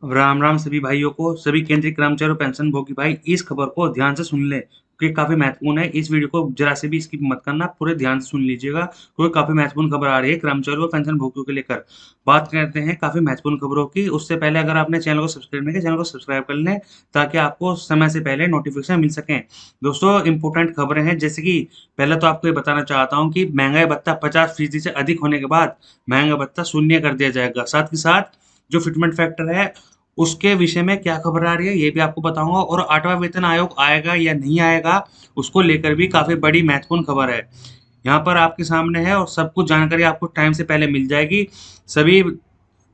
राम राम सभी भाइयों को, सभी केंद्रीय कर्मचारी और पेंशनभोगी भाई इस खबर को ध्यान से सुन लें क्योंकि काफ़ी महत्वपूर्ण है। इस वीडियो को ज़रा से भी स्किप मत करना, पूरे ध्यान से सुन लीजिएगा क्योंकि काफ़ी महत्वपूर्ण खबर आ रही है कर्मचारियों और पेंशनभोगियों को लेकर। बात करते हैं काफ़ी महत्वपूर्ण खबरों की, उससे पहले अगर आपने चैनल को सब्सक्राइब नहीं किया, चैनल को सब्सक्राइब कर लें ताकि आपको समय से पहले नोटिफिकेशन मिल सकें। दोस्तों इंपॉर्टेंट खबरें हैं, जैसे कि पहले तो आपको ये बताना चाहता हूँ कि महँगाई भत्ता 50% से अधिक होने के बाद महँगा भत्ता शून्य कर दिया जाएगा। साथ ही साथ जो फिटमेंट फैक्टर है उसके विषय में क्या खबर आ रही है, ये भी आपको बताऊँगा और 8वां वेतन आयोग आएगा या नहीं आएगा, उसको लेकर भी काफ़ी बड़ी महत्वपूर्ण खबर है। यहाँ पर आपके सामने है और सब कुछ जानकारी आपको टाइम से पहले मिल जाएगी। सभी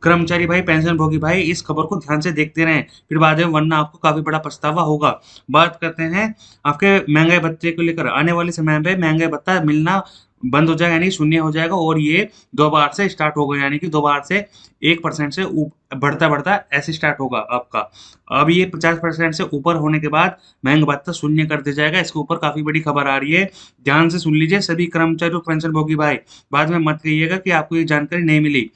कर्मचारी भाई, पेंशनभोगी भाई इस खबर को ध्यान से देखते रहें, फिर बाद में वरना आपको काफ़ी बड़ा पछतावा होगा। बात करते हैं आपके महँगाई भत्ते को लेकर। आने वाले समय में महँगाई भत्ता मिलना बंद हो जाएगा यानी शून्य हो जाएगा और ये 2 बार से स्टार्ट होगा यानी कि 2 बार से 1% से बढ़ता-बढ़ता ऐसे स्टार्ट होगा आपका। अब ये 50% से ऊपर होने के बाद महँगा भत्ता शून्य कर दिया जाएगा। इसके ऊपर काफ़ी बड़ी खबर आ रही है। ध्यान से सुन लीजिए सभी कर्मचारी और पेंशनभोगी भाई। बाद में मत कहिएगा कि आपको ये जानकारी नहीं मिली।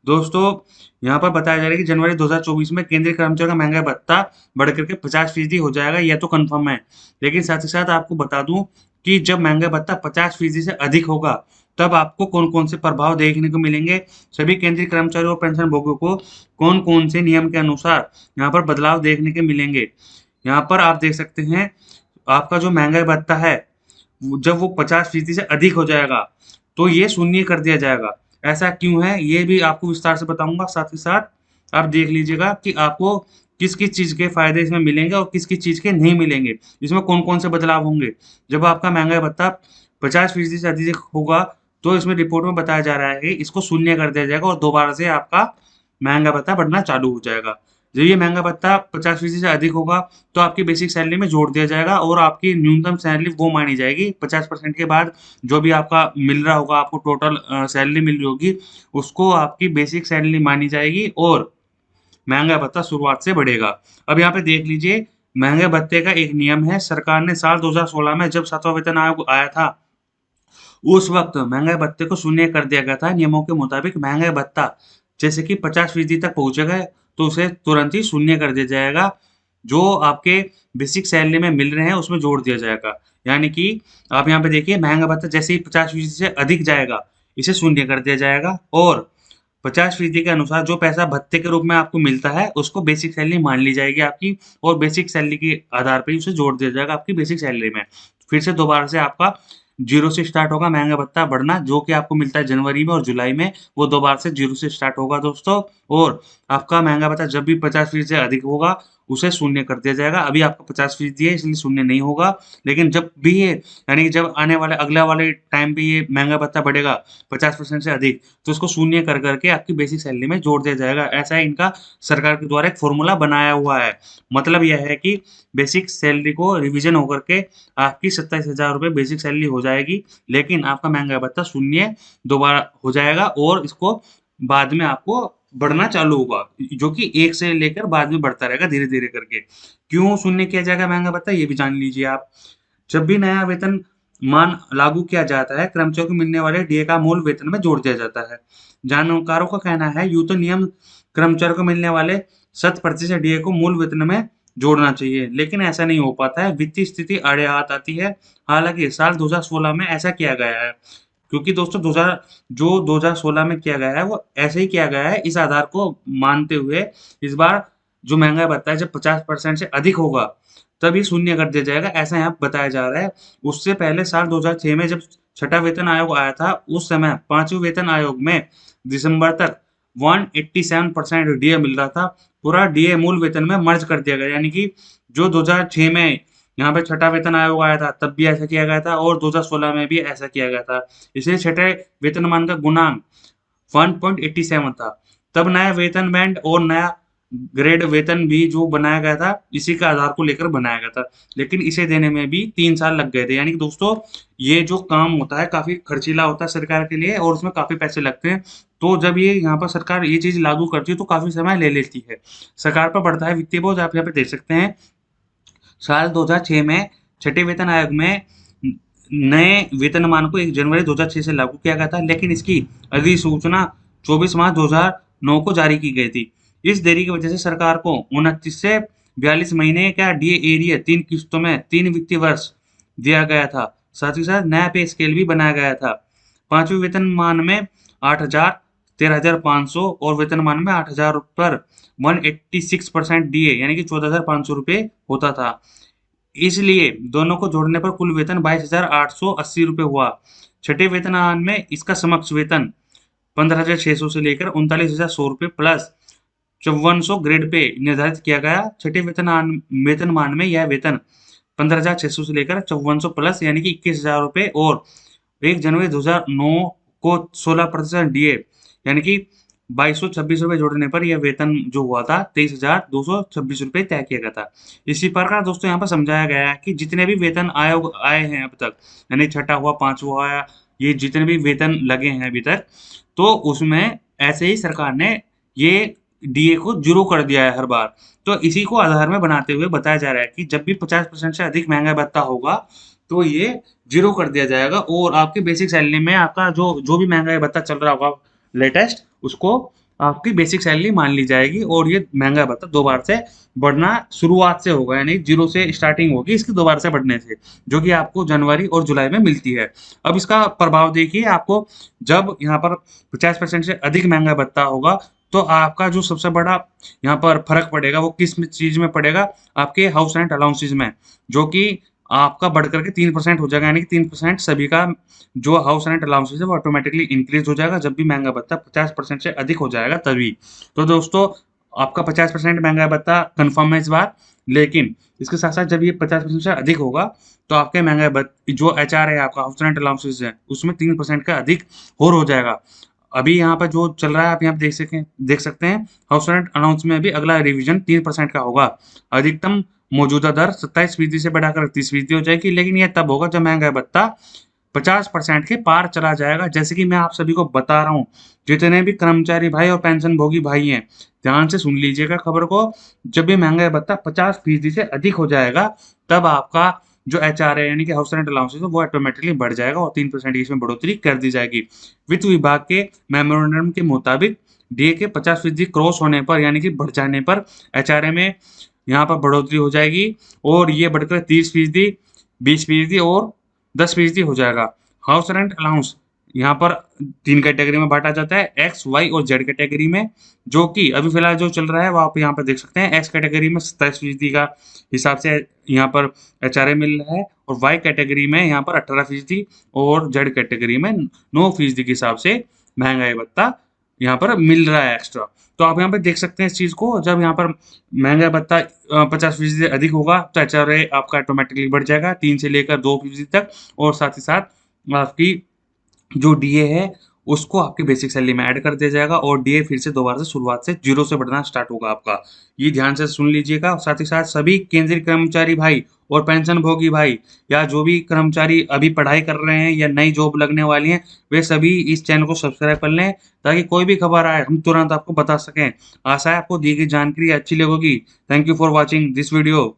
दोस्तों, यहाँ पर बताया जा रहा है कि जनवरी 2024 में केंद्रीय कर्मचारियों का महँगाई भत्ता बढ़ कर के 50% हो जाएगा, यह तो कन्फर्म है। लेकिन साथ ही साथ आपको बता दूँ कि जब महँगाई भत्ता 50% से अधिक होगा, तब आपको कौन-कौन से प्रभाव देखने को मिलेंगे। सभी केंद्रीय कर्मचारियों और पेंशनभोगियों को कौन-कौन से नियम के अनुसार यहाँ पर बदलाव देखने के मिलेंगे। यहाँ पर आप देख सकते हैं, आपका जो महँगाई भत्ता है, जब वो 50% से अधिक हो जाएगा, तो ये शून्य कर दिया जाएगा। ऐसा क्यों है, ये भी आपको विस्तार से बताऊँगा। साथ ही साथ आप देख लीजिएगा कि आपको किस-किस चीज़ के फ़ायदे इसमें मिलेंगे और किस-किस चीज़ के नहीं मिलेंगे। इसमें कौन-कौन से बदलाव होंगे। जब आपका महँगाई भत्ता 50% से अधिक होगा, तो इसमें रिपोर्ट में बताया जा रहा है कि इसको शून्य कर दिया जाएगा और दोबारा से आपका महँगा भत्ता बढ़ना चालू हो जाएगा। जब ये महँगा भत्ता 50% से अधिक होगा, तो आपकी बेसिक सैलरी में जोड़ दिया जाएगा और आपकी न्यूनतम सैलरी वो मानी जाएगी। 50% के बाद जो भी आपका मिल रहा होगा, आपको टोटल सैलरी मिल रही होगी, उसको आपकी बेसिक सैलरी मानी जाएगी और महँगा भत्ता शुरुआत से बढ़ेगा। अब यहाँ पे देख लीजिए, महँगे भत्ते का एक नियम है। सरकार ने साल 2016 में जब 7वां वेतन आयोग आया था, उस वक़्त महँगाई भत्ते को शून्य कर दिया गया था। नियमों के मुताबिक महँगाई भत्ता जैसे कि 50% तक पहुँचेगा, तो उसे तुरंत ही शून्य कर दिया जाएगा। जो आपके बेसिक सैलरी में मिल रहे हैं, उसमें जोड़ दिया जाएगा। यानी कि आप यहाँ पे देखिए, महँगा भत्ता जैसे ही 50% से अधिक जाएगा, इसे शून्य कर दिया जाएगा और 50% के अनुसार जो पैसा भत्ते के रूप में आपको मिलता है, उसको बेसिक सैलरी मान ली जाएगी आपकी और बेसिक सैलरी के आधार पे ही उसे जोड़ दिया जाएगा आपकी बेसिक सैलरी में। फिर से दोबारा से आपका 0 से स्टार्ट होगा महँगा भत्ता बढ़ना, जो कि आपको मिलता है जनवरी में और जुलाई में, वो 2 बार से 0 से स्टार्ट होगा दोस्तों। और आपका महँगा भत्ता जब भी 50% से अधिक होगा, उसे शून्य कर दिया जाएगा। अभी आपका 50% है इसलिए शून्य नहीं होगा, लेकिन जब भी ये यानी कि जब आने वाले अगला वाले टाइम पे ये महँगा भत्ता बढ़ेगा 50% से अधिक, तो उसको शून्य कर कर के आपकी बेसिक सैलरी में जोड़ दिया जाएगा। ऐसा है इनका सरकार के द्वारा एक फ़ॉर्मूला बनाया हुआ है। मतलब यह है कि बेसिक सैलरी को रिविज़न होकर के आपकी 27,000 रुपए बेसिक सैलरी हो जाएगी, लेकिन आपका महँगा भत्ता शून्य दोबारा हो जाएगा और इसको बाद में आपको बढ़ना चालू होगा, जो कि 1 से लेकर बाद में बढ़ता रहेगा धीरे-धीरे करके। क्यों शून्य किया जाएगा महँगा भत्ता, ये भी जान लीजिए आप। जब भी नया वेतनमान लागू किया जाता है, कर्मचारियों को मिलने वाले डीए का मूल वेतन में जोड़ दिया जाता है। जानकारों का कहना है, यूँ तो नियम कर्मचारियों को मिलने वाले 100% डीए को मूल वेतन में जोड़ना चाहिए, लेकिन ऐसा नहीं हो पाता है। वित्तीय स्थिति आड़े हाथ आती है। हालाँकि साल 2016 में ऐसा किया गया है, क्योंकि दोस्तों 2016 में किया गया है, वो ऐसे ही किया गया है। इस आधार को मानते हुए इस बार जो महँगाई भत्ता है जब 50% से अधिक होगा, तभी शून्य कर दिया जाएगा, ऐसा यहाँ बताया जा रहा है। उससे पहले साल 2006 में जब छठा वेतन आयोग आया था, उस समय 5वें वेतन आयोग में दिसंबर तक 187% डीए मिल रहा था। पूरा डीए मूल वेतन में मर्ज कर दिया गया, यानी कि जो 2006 में यहाँ पे छठा वेतन आयोग आया था, तब भी ऐसा किया गया था और 2016 में भी ऐसा किया गया था। इसलिए छठे वेतनमान का गुणांक 1.87 था। तब नया वेतन बैंड और नया ग्रेड वेतन भी जो बनाया गया था, इसी के आधार को लेकर बनाया गया था। लेकिन इसे देने में भी 3 साल लग गए थे। यानी कि दोस्तों, ये जो काम होता है काफ़ी खर्चीला होता है सरकार के लिए और उसमें काफ़ी पैसे लगते हैं। तो जब ये यहाँ पर सरकार ये चीज़ लागू करती है, तो काफ़ी समय ले लेती है। सरकार पर बढ़ता है वित्तीय बोझ, आप यहाँ पे देख सकते हैं। साल 2006 में छठे वेतन आयोग में नए वेतनमान को 1 जनवरी 2006 से लागू किया गया था, लेकिन इसकी अधिसूचना 24 मार्च 2009 को जारी की गई थी। इस देरी की वजह से सरकार को 29 से 42 महीने का डीए एरिया 3 किस्तों में 3 वित्तीय वर्ष दिया गया था। साथ ही साथ नया पे स्केल भी बनाया गया था। 5वें वेतनमान में 8,000, 13,500 और वेतनमान में 8,000 पर 186% डीए यानी कि 14,500 रुपये होता था। इसलिए दोनों को जोड़ने पर कुल वेतन 22,880 रुपये हुआ। छठे वेतनमान में इसका समकक्ष वेतन 15,600 से लेकर 39,100 रुपये प्लस 5400 ग्रेड पे निर्धारित किया गया। छठे वेतनमान में यह वेतन 15,600 से लेकर 5400 प्लस यानी कि 21,000 रुपये और 1 जनवरी 2009 को 16% डीए यानी कि 2226 रुपये जोड़ने पर यह वेतन जो हुआ था 23,226 रुपये तय किया गया था। इसी प्रकार दोस्तों यहाँ पर समझाया गया है कि जितने भी वेतन आयोग आए हैं अब तक, यानी छठा हुआ, 5वां हुआ, ये जितने भी वेतन लगे हैं अभी तक, तो उसमें ऐसे ही सरकार ने ये डीए को 0 कर दिया है हर बार। तो इसी को आधार में बनाते हुए बताया जा रहा है कि जब भी 50% से अधिक महँगाई भत्ता होगा, तो ये 0 कर दिया जाएगा और आपकी बेसिक सैलरी में आपका जो भी महँगाई भत्ता चल रहा होगा लेटेस्ट, उसको आपकी बेसिक सैलरी मान ली जाएगी और ये महँगाई भत्ता 2 बार से बढ़ना शुरुआत से होगा, यानी 0 से स्टार्टिंग होगी इसकी 2 बार से बढ़ने से, जो कि आपको जनवरी और जुलाई में मिलती है। अब इसका प्रभाव देखिए, आपको जब यहाँ पर 50% से अधिक महँगाई भत्ता होगा, तो आपका जो सबसे बड़ा यहाँ पर फ़र्क पड़ेगा वो किस चीज़ में पड़ेगा, आपके हाउस रेंट अलाउंसेस में, जो कि आपका बढ़ कर के 3% हो जाएगा, यानी कि 3% सभी का जो हाउस रेंट अलाउंसेस है वो ऑटोमेटिकली इंक्रीज़ हो जाएगा जब भी महँगाई भत्ता 50% से अधिक हो जाएगा तभी। तो दोस्तों, आपका 50% महँगाई भत्ता कन्फर्म है इस बार, लेकिन इसके साथ-साथ जब ये 50% से अधिक होगा, तो आपके महँगाई जो एचआर है, आपका हाउस रेंट अलाउंसेस है, उसमें 3% का अधिक और हो जाएगा। अभी यहाँ पर जो चल रहा है आप यहाँ पे देख सकते हैं, हाउस रेंट अलाउंस में भी अगला रिवीजन 3% का होगा। अधिकतम मौजूदा दर 27% से बढ़ाकर 38% हो जाएगी, लेकिन यह तब होगा जब महँगाई भत्ता 50% के पार चला जाएगा। जैसे कि मैं आप सभी को बता रहा हूँ, जितने भी कर्मचारी भाई और पेंशनभोगी भाई हैं, ध्यान से सुन लीजिएगा खबर को। जब भी महँगाई भत्ता 50% से अधिक हो जाएगा, तब आपका जो एचआर है, यानी कि हाउस रेंट अलाउंसेस है, वो ऑटोमेटिकली बढ़ जाएगा और 3% की इसमें बढ़ोतरी कर दी जाएगी। वित्त विभाग के मेमोरेंडम के मुताबिक डीए के 50% क्रॉस होने पर, यानी कि बढ़ जाने पर, एचआरए में यहाँ पर बढ़ोतरी हो जाएगी और ये बढ़कर 30%, 20% और 10% हो जाएगा। हाउस रेंट अलाउंस यहाँ पर 3 कैटेगरी में बाँटा जाता है, एक्स, वाई और जेड कैटेगरी में, जो कि अभी फिलहाल जो चल रहा है वो आप यहाँ पर देख सकते हैं। एक्स कैटेगरी में 27% का हिसाब से यहाँ पर एचआरए मिल रहा है और वाई कैटेगरी में यहाँ पर 18% और जेड कैटेगरी में 9% के हिसाब से महँगाई भत्ता यहाँ पर मिल रहा है एक्स्ट्रा। तो आप यहाँ पे देख सकते हैं इस चीज़ को, जब यहाँ पर महँगाई भत्ता 50% से अधिक होगा, तो एचआरए आपका ऑटोमेटिकली बढ़ जाएगा 3 से लेकर 2% तक और साथ ही साथ आपकी जो डीए है, उसको आपकी बेसिक सैलरी में ऐड कर दिया जाएगा और डीए फिर से दोबारा से शुरुआत से 0 से बढ़ना स्टार्ट होगा आपका। ये ध्यान से सुन लीजिएगा। साथ ही साथ सभी केंद्रीय कर्मचारी भाई और पेंशनभोगी भाई या जो भी कर्मचारी अभी पढ़ाई कर रहे हैं या नई जॉब लगने वाली है, वे सभी इस चैनल को सब्सक्राइब कर लें ताकि कोई भी खबर आए हम तुरंत आपको बता सकें। आशा है आपको दी गई जानकारी अच्छी लगेगी। Thank you for watching this video.